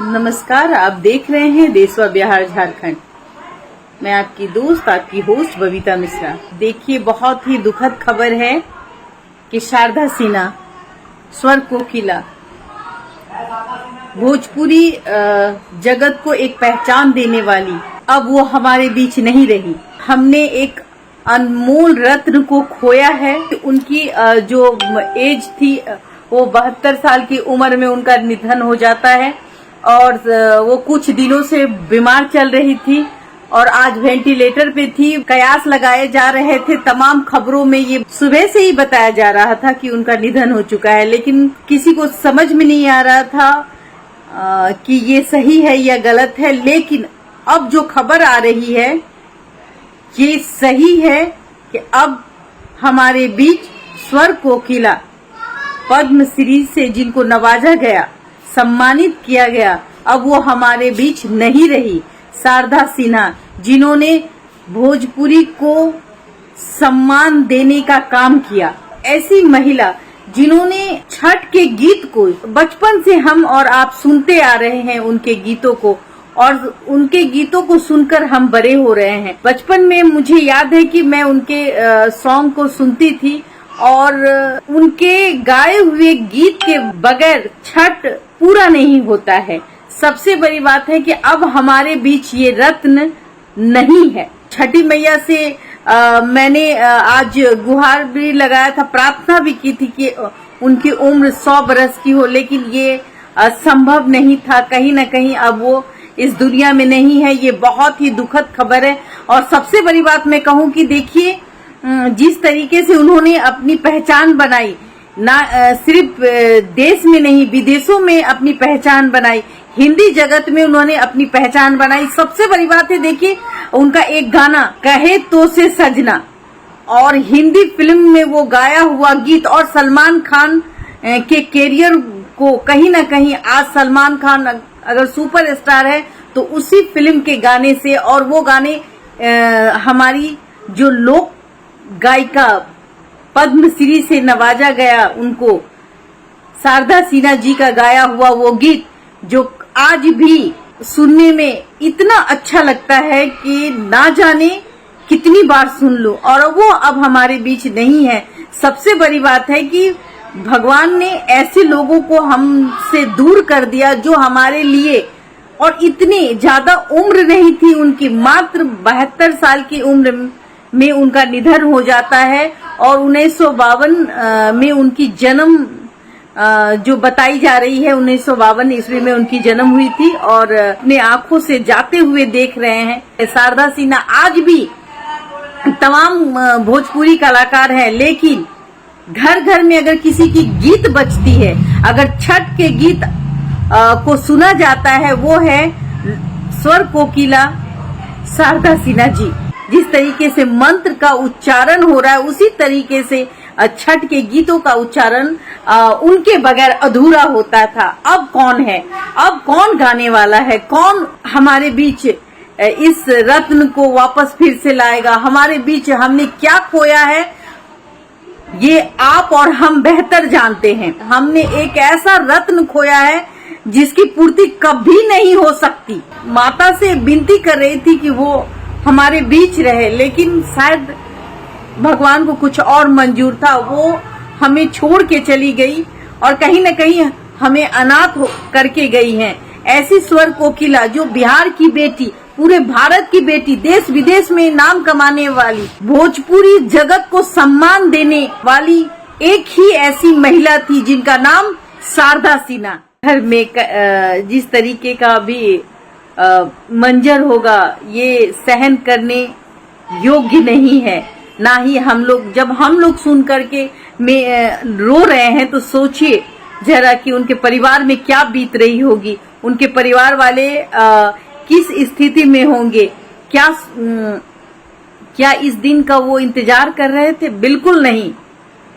नमस्कार, आप देख रहे हैं देशवा बिहार झारखंड। मैं आपकी दोस्त, आपकी होस्ट बबीता मिश्रा। देखिए, बहुत ही दुखद खबर है कि शारदा सिन्हा, स्वर कोकिला, भोजपुरी जगत को एक पहचान देने वाली, अब वो हमारे बीच नहीं रही। हमने एक अनमोल रत्न को खोया है। उनकी जो एज थी वो 72 साल की उम्र में उनका निधन हो जाता है और वो कुछ दिनों से बीमार चल रही थी और आज वेंटिलेटर पे थी। कयास लगाए जा रहे थे, तमाम खबरों में ये सुबह से ही बताया जा रहा था कि उनका निधन हो चुका है, लेकिन किसी को समझ में नहीं आ रहा था कि ये सही है या गलत है। लेकिन अब जो खबर आ रही है ये सही है कि अब हमारे बीच स्वर कोकिला, पद्मश्री से जिनको नवाजा गया, सम्मानित किया गया, अब वो हमारे बीच नहीं रही। शारदा सिन्हा, जिन्होंने भोजपुरी को सम्मान देने का काम किया, ऐसी महिला जिन्होंने छठ के गीत को बचपन से हम और आप सुनते आ रहे हैं, उनके गीतों को, और उनके गीतों को सुनकर हम बड़े हो रहे हैं। बचपन में मुझे याद है कि मैं उनके सॉन्ग को सुनती थी और उनके गाए हुए गीत के बगैर छठ पूरा नहीं होता है। सबसे बड़ी बात है कि अब हमारे बीच ये रत्न नहीं है। छठी मैया से मैंने आज गुहार भी लगाया था, प्रार्थना भी की थी कि उनकी उम्र 100 बरस की हो, लेकिन ये संभव नहीं था। कहीं न कहीं अब वो इस दुनिया में नहीं है। ये बहुत ही दुखद खबर है। और सबसे बड़ी बात मैं कहूँ कि देखिए, जिस तरीके से उन्होंने अपनी पहचान बनाई, ना सिर्फ देश में नहीं विदेशों में अपनी पहचान बनाई, हिंदी जगत में उन्होंने अपनी पहचान बनाई। सबसे बड़ी बात है, देखिए उनका एक गाना कहे तो से सजना, और हिंदी फिल्म में वो गाया हुआ गीत, और सलमान खान के कैरियर को कहीं ना कहीं आज सलमान खान अगर सुपरस्टार है तो उसी फिल्म के गाने से, और वो गाने हमारी जो लोक गायिका पद्मश्री से नवाजा गया, उनको शारदा सिन्हा जी का गाया हुआ वो गीत जो आज भी सुनने में इतना अच्छा लगता है कि ना जाने कितनी बार सुन लो, और वो अब हमारे बीच नहीं है। सबसे बड़ी बात है कि भगवान ने ऐसे लोगों को हमसे दूर कर दिया जो हमारे लिए, और इतनी ज्यादा उम्र नहीं थी उनकी, मात्र 72 साल की उम्र में उनका निधन हो जाता है। और 1952 में उनकी जन्म जो बताई जा रही है, 1952 ईस्वी में उनकी जन्म हुई थी, और अपने आंखों से जाते हुए देख रहे हैं। शारदा सिन्हा आज भी तमाम भोजपुरी कलाकार हैं, लेकिन घर घर में अगर किसी की गीत बजती है, अगर छठ के गीत को सुना जाता है, वो है स्वर कोकिला शारदा सिन्हा जी। जिस तरीके से मंत्र का उच्चारण हो रहा है, उसी तरीके से छठ के गीतों का उच्चारण उनके बगैर अधूरा होता था। अब कौन है, अब कौन गाने वाला है, कौन हमारे बीच इस रत्न को वापस फिर से लाएगा? हमारे बीच हमने क्या खोया है, ये आप और हम बेहतर जानते हैं। हमने एक ऐसा रत्न खोया है जिसकी पूर्ति कभी नहीं हो सकती। माता से विनती कर रही थी कि वो हमारे बीच रहे, लेकिन शायद भगवान को कुछ और मंजूर था। वो हमें छोड़ के चली गई और कहीं न कहीं हमें अनाथ करके गई हैं। ऐसी स्वर कोकिला जो बिहार की बेटी, पूरे भारत की बेटी, देश विदेश में नाम कमाने वाली, भोजपुरी जगत को सम्मान देने वाली एक ही ऐसी महिला थी जिनका नाम शारदा सिन्हा। घर में जिस तरीके का भी मंजर होगा, ये सहन करने योग्य नहीं है। ना ही हम लोग, जब हम लोग सुन करके रो रहे हैं, तो सोचिए जरा कि उनके परिवार में क्या बीत रही होगी, उनके परिवार वाले किस स्थिति में होंगे। क्या इस दिन का वो इंतजार कर रहे थे? बिल्कुल नहीं।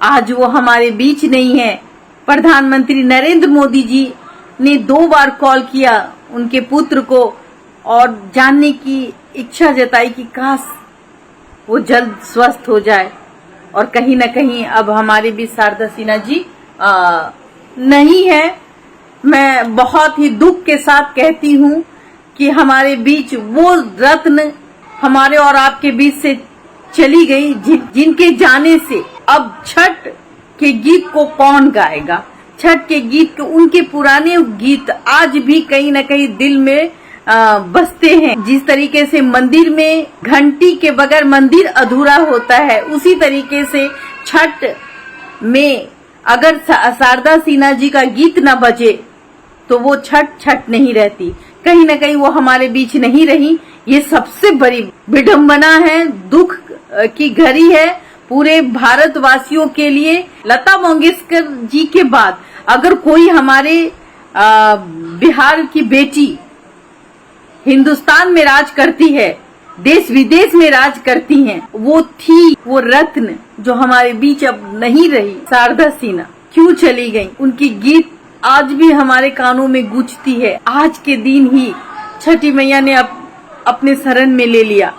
आज वो हमारे बीच नहीं है। प्रधानमंत्री नरेंद्र मोदी जी ने 2 बार कॉल किया उनके पुत्र को और जानने की इच्छा जताई कि काश वो जल्द स्वस्थ हो जाए, और कहीं न कहीं अब हमारे बीच शारदा सिन्हा जी नहीं है। मैं बहुत ही दुख के साथ कहती हूँ कि हमारे बीच वो रत्न हमारे और आपके बीच से चली गई, जिनके जाने से अब छठ के गीत को कौन गाएगा। छठ के गीत के उनके पुराने गीत आज भी कहीं न कहीं दिल में बसते हैं। जिस तरीके से मंदिर में घंटी के बगैर मंदिर अधूरा होता है, उसी तरीके से छठ में अगर शारदा सिन्हा जी का गीत न बजे तो वो छठ नहीं रहती। कहीं न कहीं वो हमारे बीच नहीं रही। ये सबसे बड़ी विडंबना है, दुख की घड़ी है पूरे भारतवासियों के लिए। लता मंगेशकर जी के बाद अगर कोई हमारे बिहार की बेटी हिंदुस्तान में राज करती है, देश विदेश में राज करती हैं, वो थी वो रत्न जो हमारे बीच अब नहीं रही। शारदा सिन्हा क्यों चली गई? उनकी गीत आज भी हमारे कानों में गूंजती है। आज के दिन ही छठी मैया ने अपने शरण में ले लिया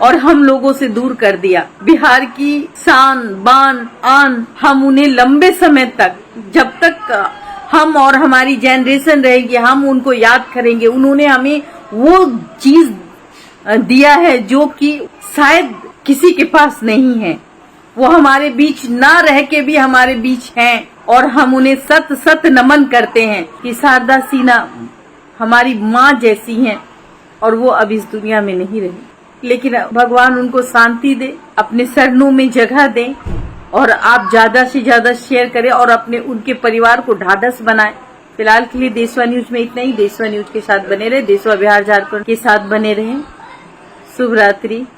और हम लोगों से दूर कर दिया। बिहार की शान बान आन, हम उन्हें लंबे समय तक, जब तक हम और हमारी जनरेशन रहेगी, हम उनको याद करेंगे। उन्होंने हमें वो चीज दिया है जो कि शायद किसी के पास नहीं है। वो हमारे बीच ना रह के भी हमारे बीच हैं और हम उन्हें सत सत नमन करते हैं कि शारदा सिन्हा हमारी माँ जैसी हैं और वो अब इस दुनिया में नहीं रही। लेकिन भगवान उनको शांति दे, अपने चरणों में जगह दे और आप ज्यादा से ज्यादा शेयर करें और अपने उनके परिवार को ढाढ़स बनाएं। फिलहाल के लिए देशवा न्यूज में इतना ही। देशवा न्यूज के साथ बने रहे, देशवा बिहार झारखंड के साथ बने रहें। शुभ रात्रि।